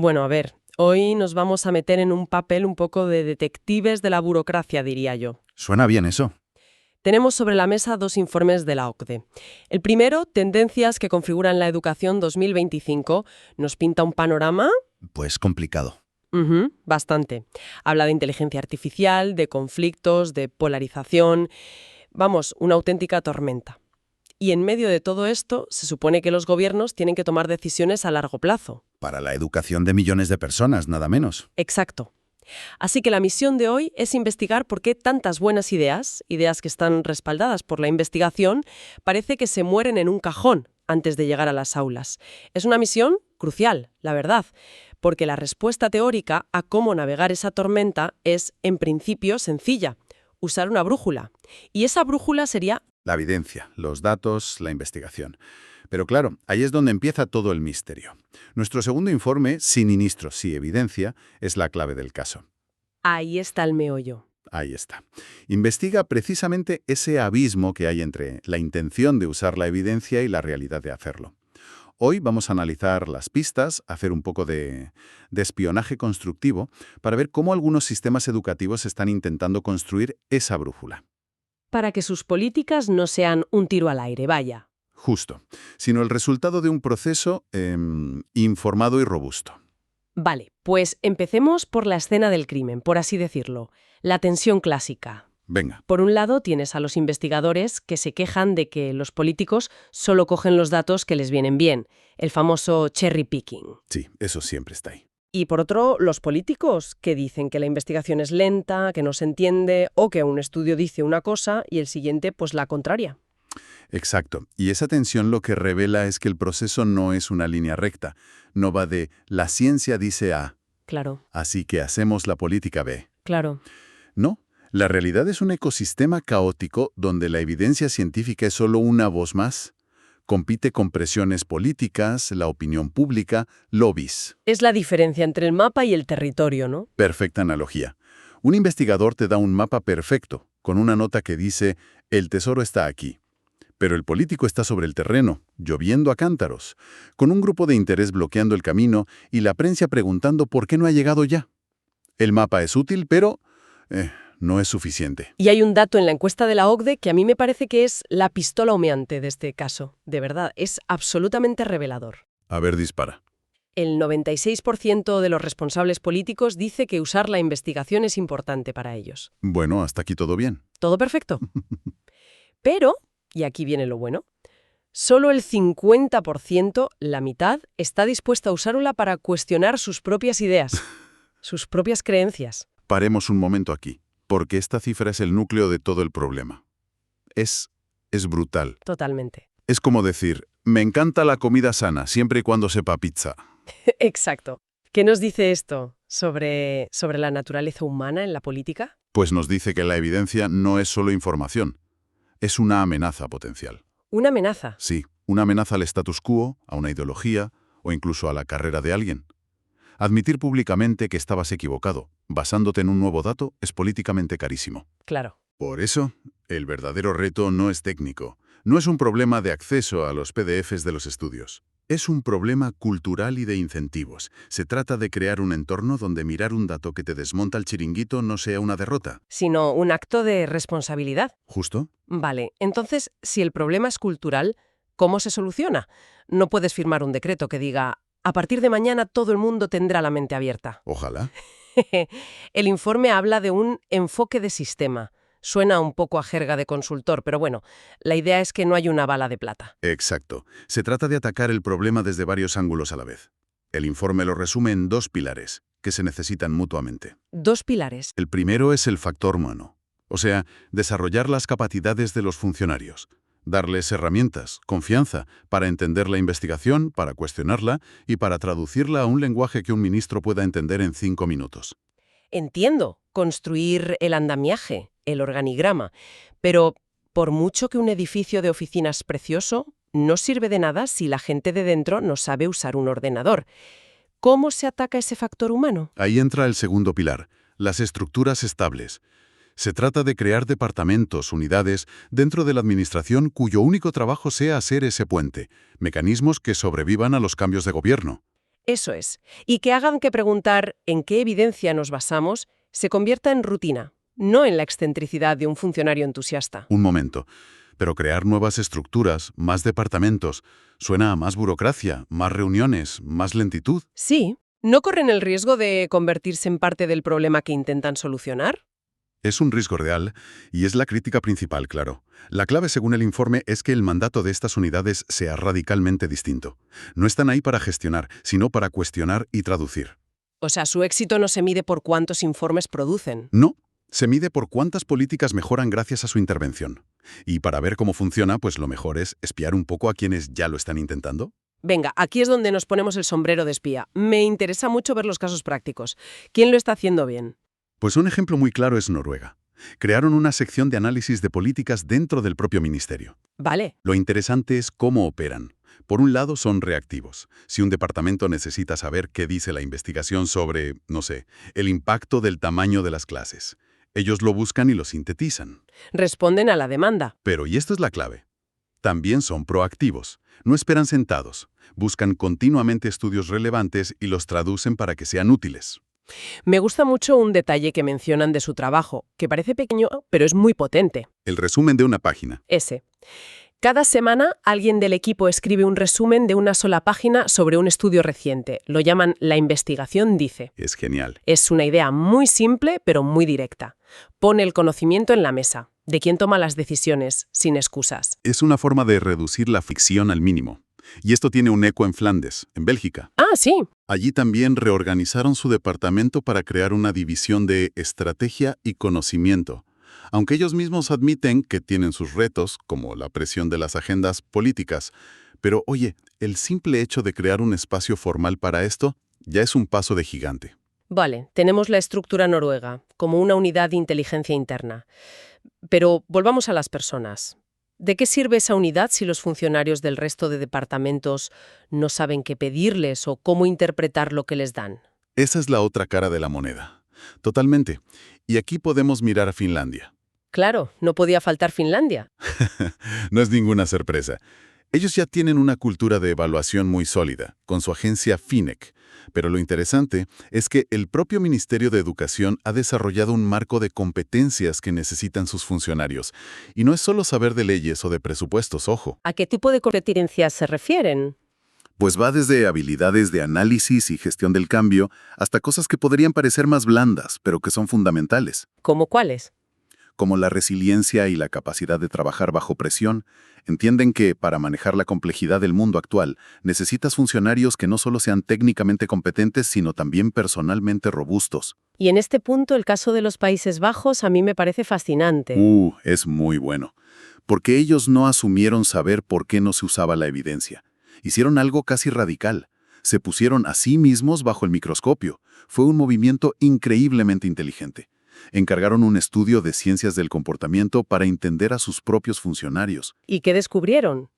Bueno, a ver, hoy nos vamos a meter en un papel un poco de detectives de la burocracia, diría yo. Suena bien eso. Tenemos sobre la mesa dos informes de la OCDE. El primero, Tendencias que configuran la educación 2025, nos pinta un panorama. Pues complicado. Bastante. Habla de inteligencia artificial, de conflictos, de polarización. Vamos, una auténtica tormenta. Y en medio de todo esto, se supone que los gobiernos tienen que tomar decisiones a largo plazo. Para la educación de millones de personas, nada menos. Exacto. Así que la misión de hoy es investigar por qué tantas buenas ideas que están respaldadas por la investigación, parece que se mueren en un cajón antes de llegar a las aulas. Es una misión crucial, la verdad, porque la respuesta teórica a cómo navegar esa tormenta es, en principio, sencilla: usar una brújula. Y esa brújula sería La evidencia, los datos, la investigación. Pero claro, ahí es donde empieza todo el misterio. Nuestro segundo informe, Sinistro, sí evidencia, es la clave del caso. ahí está el meollo. Ahí está. Investiga precisamente ese abismo que hay entre la intención de usar la evidencia y la realidad de hacerlo. Hoy vamos a analizar las pistas, hacer un poco de espionaje constructivo para ver cómo algunos sistemas educativos están intentando construir esa brújula. Para que sus políticas no sean un tiro al aire, vaya. Justo, sino el resultado de un proceso informado y robusto. Vale, pues empecemos por la escena del crimen, por así decirlo. La tensión clásica. Venga, Por un lado, tienes a los investigadores que se quejan de que los políticos solo cogen los datos que les vienen bien, el famoso cherry picking. sí, eso siempre está ahí. Y por otro, los políticos que dicen que la investigación es lenta, que no se entiende, o que un estudio dice una cosa y el siguiente, pues la contraria. Exacto. Y esa tensión lo que revela es que el proceso no es una línea recta. No va de la ciencia dice A, Claro, así que hacemos la política B. claro. No, la realidad es un ecosistema caótico donde la evidencia científica es solo una voz más. Compite con presiones políticas, la opinión pública, lobbies. Es la diferencia entre el mapa y el territorio, ¿no? Perfecta analogía. Un investigador te da un mapa perfecto, con una nota que dice, el tesoro está aquí. Pero el político está sobre el terreno, lloviendo a cántaros, con un grupo de interés bloqueando el camino y la prensa preguntando por qué no ha llegado ya. El mapa es útil, pero no es suficiente. Y hay un dato en la encuesta de la OCDE que a mí me parece que es la pistola humeante de este caso. De verdad, es absolutamente revelador. A ver, dispara. El 96% de los responsables políticos dice que usar la investigación es importante para ellos. Bueno, hasta aquí todo bien. Todo perfecto. Pero, y aquí viene lo bueno, solo el 50%, la mitad, está dispuesta a usarla para cuestionar sus propias ideas, sus propias creencias. Paremos un momento aquí, porque esta cifra es el núcleo de todo el problema. Es brutal. Totalmente. Es como decir, me encanta la comida sana, siempre y cuando sepa pizza. Exacto. ¿Qué nos dice esto sobre la naturaleza humana en la política? Pues nos dice que la evidencia no es solo información, es una amenaza potencial. Una amenaza. Sí, una amenaza al status quo, a una ideología o incluso a la carrera de alguien. Admitir públicamente que estabas equivocado, basándote en un nuevo dato, es políticamente carísimo. Claro. Por eso, el verdadero reto no es técnico. No es un problema de acceso a los PDFs de los estudios. Es un problema cultural y de incentivos. Se trata de crear un entorno donde mirar un dato que te desmonta el chiringuito no sea una derrota. Sino un acto de responsabilidad. ¿Justo? Vale, entonces, si el problema es cultural, ¿cómo se soluciona? No puedes firmar un decreto que diga, a partir de mañana todo el mundo tendrá la mente abierta. Ojalá. El informe habla de un enfoque de sistema. Suena un poco a jerga de consultor, pero bueno, la idea es que no hay una bala de plata. Exacto. Se trata de atacar el problema desde varios ángulos a la vez. El informe lo resume en dos pilares, que se necesitan mutuamente. Dos pilares. El primero es el factor humano, o sea, desarrollar las capacidades de los funcionarios, darles herramientas, confianza, para entender la investigación, para cuestionarla y para traducirla a un lenguaje que un ministro pueda entender en 5 minutos. Entiendo, construir el andamiaje, el organigrama, pero por mucho que un edificio de oficinas precioso, no sirve de nada si la gente de dentro no sabe usar un ordenador. ¿Cómo se ataca ese factor humano? Ahí entra el segundo pilar, las estructuras estables. Se trata de crear departamentos, unidades, dentro de la administración cuyo único trabajo sea hacer ese puente, mecanismos que sobrevivan a los cambios de gobierno. Eso es. Y que hagan que preguntar en qué evidencia nos basamos se convierta en rutina, no en la excentricidad de un funcionario entusiasta. Un momento. Pero crear nuevas estructuras, más departamentos, suena a más burocracia, más reuniones, más lentitud. Sí, ¿no corren el riesgo de convertirse en parte del problema que intentan solucionar? Es un riesgo real y es la crítica principal, claro. La clave, según el informe, es que el mandato de estas unidades sea radicalmente distinto. No están ahí para gestionar, sino para cuestionar y traducir. O sea, su éxito no se mide por cuántos informes producen. No, se mide por cuántas políticas mejoran gracias a su intervención. Y para ver cómo funciona, pues lo mejor es espiar un poco a quienes ya lo están intentando. Venga, aquí es donde nos ponemos el sombrero de espía. Me interesa mucho ver los casos prácticos. ¿Quién lo está haciendo bien? Pues un ejemplo muy claro es Noruega. Crearon una sección de análisis de políticas dentro del propio ministerio. Vale. Lo interesante es cómo operan. Por un lado, son reactivos. Si un departamento necesita saber qué dice la investigación sobre, no sé, el impacto del tamaño de las clases, ellos lo buscan y lo sintetizan. Responden a la demanda. Pero, y esto es la clave, también son proactivos. No esperan sentados. Buscan continuamente estudios relevantes y los traducen para que sean útiles. Me gusta mucho un detalle que mencionan de su trabajo, que parece pequeño, pero es muy potente. El resumen de una página. Ese. Cada semana, alguien del equipo escribe un resumen de una sola página sobre un estudio reciente. Lo llaman La investigación dice. Es genial. Es una idea muy simple, pero muy directa. Pone el conocimiento en la mesa, de quien toma las decisiones, sin excusas. Es una forma de reducir la fricción al mínimo. Y esto tiene un eco en Flandes, en Bélgica. Ah, sí. Allí también reorganizaron su departamento para crear una división de estrategia y conocimiento. Aunque ellos mismos admiten que tienen sus retos, como la presión de las agendas políticas. Pero oye, el simple hecho de crear un espacio formal para esto ya es un paso de gigante. Vale, tenemos la estructura noruega, como una unidad de inteligencia interna. Pero volvamos a las personas. ¿De qué sirve esa unidad si los funcionarios del resto de departamentos no saben qué pedirles o cómo interpretar lo que les dan? Esa es la otra cara de la moneda. Totalmente. Y aquí podemos mirar a Finlandia. Claro, no podía faltar Finlandia. No es ninguna sorpresa. Ellos ya tienen una cultura de evaluación muy sólida, con su agencia FINEC. Pero lo interesante es que el propio Ministerio de Educación ha desarrollado un marco de competencias que necesitan sus funcionarios. Y no es solo saber de leyes o de presupuestos, ojo. ¿A qué tipo de competencias se refieren? Pues va desde habilidades de análisis y gestión del cambio hasta cosas que podrían parecer más blandas, pero que son fundamentales, ¿Cómo cuáles? como la resiliencia y la capacidad de trabajar bajo presión. Entienden que, para manejar la complejidad del mundo actual, necesitas funcionarios que no solo sean técnicamente competentes, sino también personalmente robustos. Y en este punto el caso de los Países Bajos a mí me parece fascinante. Es muy bueno. Porque ellos no asumieron saber por qué no se usaba la evidencia. Hicieron algo casi radical. Se pusieron a sí mismos bajo el microscopio. Fue un movimiento increíblemente inteligente. Encargaron un estudio de ciencias del comportamiento para entender a sus propios funcionarios. ¿Y qué descubrieron?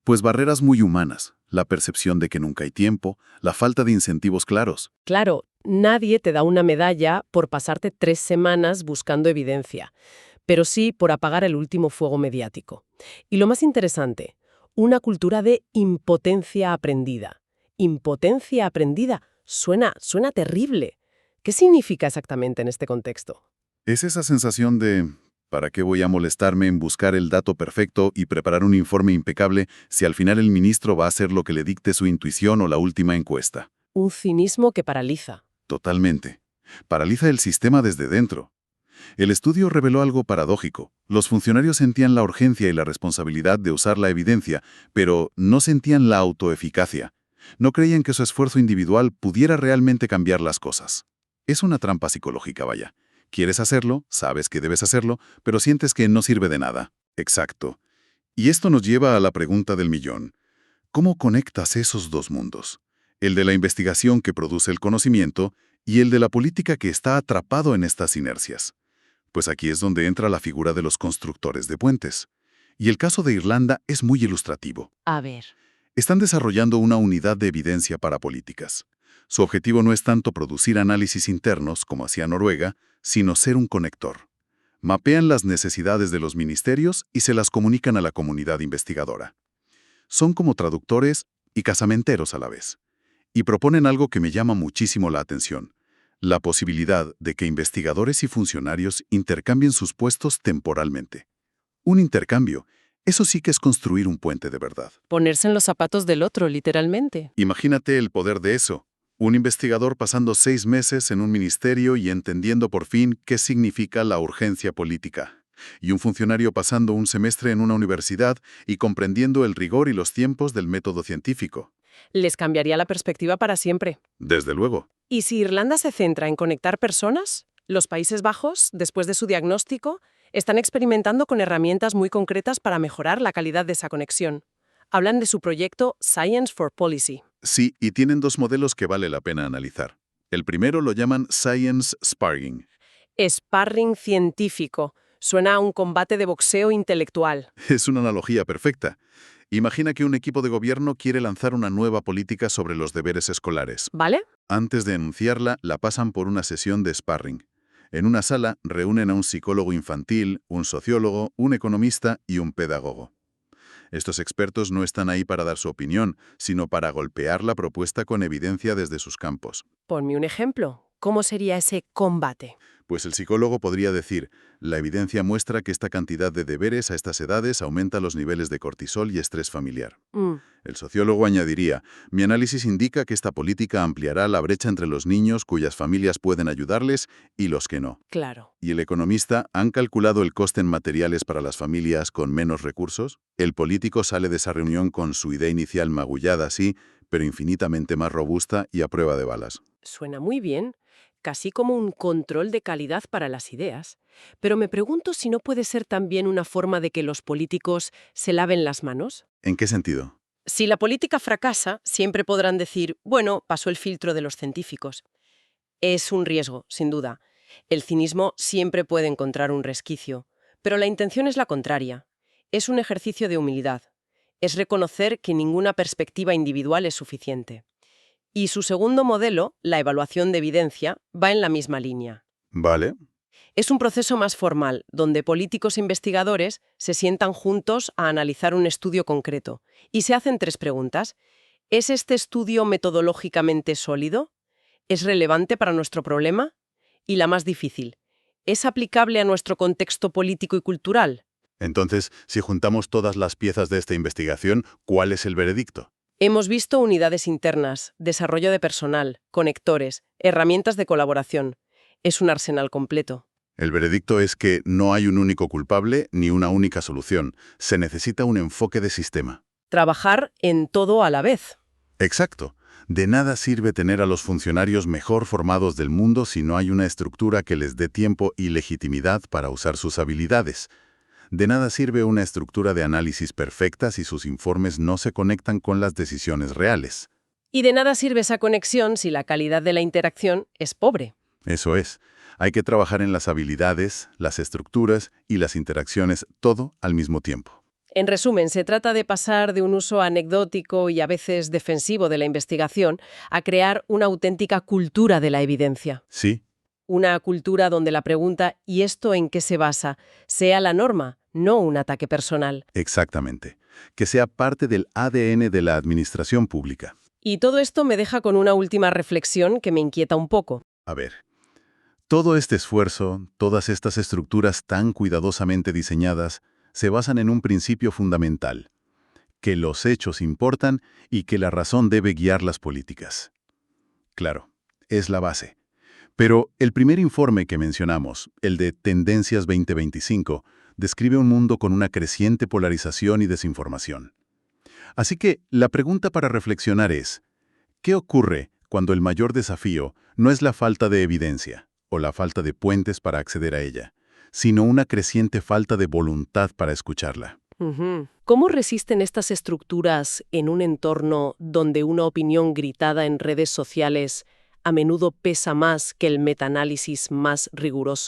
Pues barreras muy humanas, la percepción de que nunca hay tiempo, la falta de incentivos claros. Claro, nadie te da una medalla por pasarte 3 semanas buscando evidencia, pero sí por apagar el último fuego mediático. Y lo más interesante, una cultura de impotencia aprendida. Impotencia aprendida suena terrible. ¿Qué significa exactamente en este contexto? Es esa sensación de ¿para qué voy a molestarme en buscar el dato perfecto y preparar un informe impecable si al final el ministro va a hacer lo que le dicte su intuición o la última encuesta? Un cinismo que paraliza. Totalmente. Paraliza el sistema desde dentro. El estudio reveló algo paradójico. Los funcionarios sentían la urgencia y la responsabilidad de usar la evidencia, pero no sentían la autoeficacia. No creían que su esfuerzo individual pudiera realmente cambiar las cosas. Es una trampa psicológica, vaya. Quieres hacerlo, sabes que debes hacerlo, pero sientes que no sirve de nada. Exacto. Y esto nos lleva a la pregunta del millón. ¿Cómo conectas esos dos mundos? El de la investigación que produce el conocimiento y el de la política que está atrapado en estas inercias. Pues aquí es donde entra la figura de los constructores de puentes. Y el caso de Irlanda es muy ilustrativo. A ver. Están desarrollando una unidad de evidencia para políticas. Su objetivo no es tanto producir análisis internos, como hacía Noruega, sino ser un conector. Mapean las necesidades de los ministerios y se las comunican a la comunidad investigadora. Son como traductores y casamenteros a la vez. Y proponen algo que me llama muchísimo la atención: la posibilidad de que investigadores y funcionarios intercambien sus puestos temporalmente. Un intercambio, eso sí que es construir un puente de verdad. Ponerse en los zapatos del otro, literalmente. Imagínate el poder de eso. Un investigador pasando 6 meses en un ministerio y entendiendo por fin qué significa la urgencia política. Y un funcionario pasando un semestre en una universidad y comprendiendo el rigor y los tiempos del método científico. Les cambiaría la perspectiva para siempre. Desde luego. ¿Y si Irlanda se centra en conectar personas? Los Países Bajos, después de su diagnóstico, están experimentando con herramientas muy concretas para mejorar la calidad de esa conexión. Hablan de su proyecto Science for Policy. Sí, y tienen 2 modelos que vale la pena analizar. El primero lo llaman Science Sparring. Sparring científico. Suena a un combate de boxeo intelectual. Es una analogía perfecta. Imagina que un equipo de gobierno quiere lanzar una nueva política sobre los deberes escolares. ¿Vale? Antes de enunciarla, la pasan por una sesión de sparring. En una sala reúnen a un psicólogo infantil, un sociólogo, un economista y un pedagogo. Estos expertos no están ahí para dar su opinión, sino para golpear la propuesta con evidencia desde sus campos. Ponme un ejemplo. ¿Cómo sería ese combate? Pues el psicólogo podría decir: la evidencia muestra que esta cantidad de deberes a estas edades aumenta los niveles de cortisol y estrés familiar. El sociólogo añadiría: mi análisis indica que esta política ampliará la brecha entre los niños cuyas familias pueden ayudarles y los que no. Claro. Y el economista: ¿han calculado el coste en materiales para las familias con menos recursos? El político sale de esa reunión con su idea inicial magullada, sí, pero infinitamente más robusta y a prueba de balas. Suena muy bien, casi como un control de calidad para las ideas. Pero me pregunto si no puede ser también una forma de que los políticos se laven las manos. ¿En qué sentido? Si la política fracasa, siempre podrán decir, bueno, pasó el filtro de los científicos. Es un riesgo, sin duda. El cinismo siempre puede encontrar un resquicio, pero la intención es la contraria. Es un ejercicio de humildad. Es reconocer que ninguna perspectiva individual es suficiente. Y su segundo modelo, la evaluación de evidencia, va en la misma línea. Vale. Es un proceso más formal, donde políticos e investigadores se sientan juntos a analizar un estudio concreto y se hacen 3 preguntas. ¿Es este estudio metodológicamente sólido? ¿Es relevante para nuestro problema? Y la más difícil, ¿es aplicable a nuestro contexto político y cultural? Entonces, si juntamos todas las piezas de esta investigación, ¿cuál es el veredicto? Hemos visto unidades internas, desarrollo de personal, conectores, herramientas de colaboración. Es un arsenal completo. El veredicto es que no hay un único culpable ni una única solución. Se necesita un enfoque de sistema. Trabajar en todo a la vez. Exacto. De nada sirve tener a los funcionarios mejor formados del mundo si no hay una estructura que les dé tiempo y legitimidad para usar sus habilidades. De nada sirve una estructura de análisis perfecta si sus informes no se conectan con las decisiones reales. Y de nada sirve esa conexión si la calidad de la interacción es pobre. Eso es. Hay que trabajar en las habilidades, las estructuras y las interacciones, todo al mismo tiempo. En resumen, se trata de pasar de un uso anecdótico y a veces defensivo de la investigación a crear una auténtica cultura de la evidencia. Sí, Una cultura donde la pregunta ¿y esto en qué se basa? Sea la norma, no un ataque personal. exactamente. Que sea parte del ADN de la administración pública. Y todo esto me deja con una última reflexión que me inquieta un poco. A ver, todo este esfuerzo, todas estas estructuras tan cuidadosamente diseñadas, se basan en un principio fundamental: que los hechos importan y que la razón debe guiar las políticas. Claro, es la base. Pero el primer informe que mencionamos, el de Tendencias 2025, describe un mundo con una creciente polarización y desinformación. Así que la pregunta para reflexionar es: ¿qué ocurre cuando el mayor desafío no es la falta de evidencia o la falta de puentes para acceder a ella, sino una creciente falta de voluntad para escucharla? ¿Cómo resisten estas estructuras en un entorno donde una opinión gritada en redes sociales a menudo pesa más que el metaanálisis más riguroso?